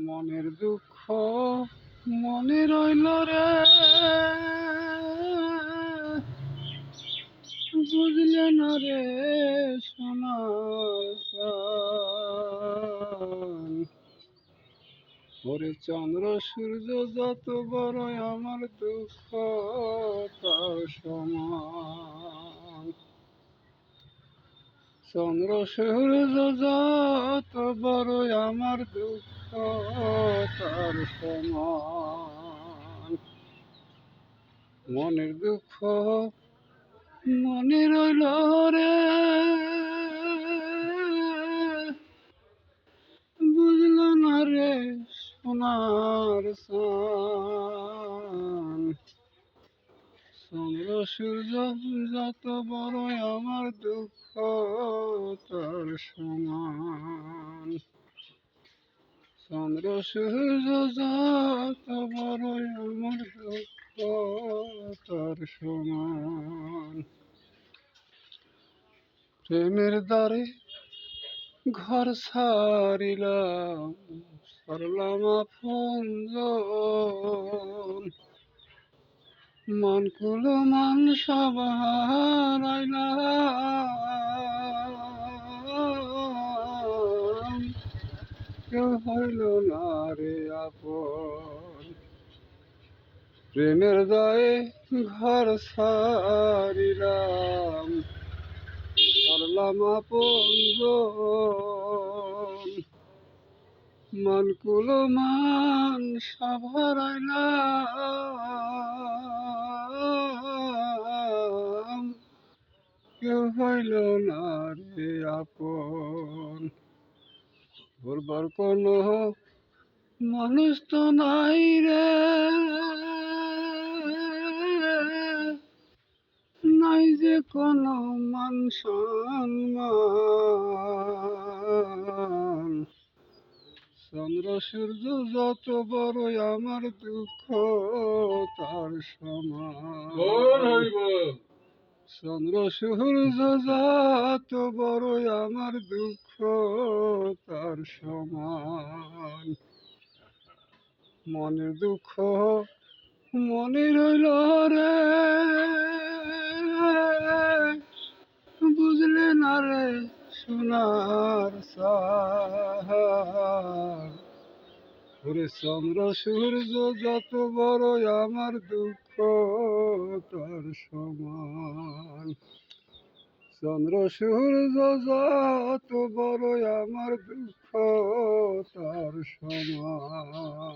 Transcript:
মনের দুঃখ মনে রইল রে, বুঝলে না রে সোনার চাঁদ। ওরে চন্দ্র সূর্য যত বড় আমার দুঃখ তার সমান। চন্দ্র সূর্য যত বড় আমার দুঃখ তার সমান। মনের দুঃখ মনে রইল রে, বুঝল না রে সোনার চাঁদ। চন্দ্র সূর্য যত বড় আমার দুঃখ তার সমান। চন্দ্র সূর্য যত বড় আমার দুঃখ তার সমান। প্রেমের দ্বারে ঘর ছাড়িলাম, সরলাম আপনজন। মনকুল মান সব হারাইলাম, কেউ হইল না রে আপন। প্রেমের দায়ে ঘর ছাড়িলাম, সরলাম আপনজন। মনকুল মান সব হারাইলাম, কেউ হইল না রে আপন। বলবার কোনো মানুষ তো নাই রে, নাই যে কোনো মান সম্মান। চন্দ্র সূর্য যত বড় আমার দুঃখ তার সমান। চন্দ্র সূর্য যত বড় আমার দুঃখ তার সমান। মনের দুঃখ মনে রইল রে, বুঝলে না রে সোনার চাঁদ। ওরে চন্দ্র সূর্য যত বড় আমার দুঃখ তার সমান। চন্দ্র সূর্য যত বড় আমার দুঃখ তার সমান।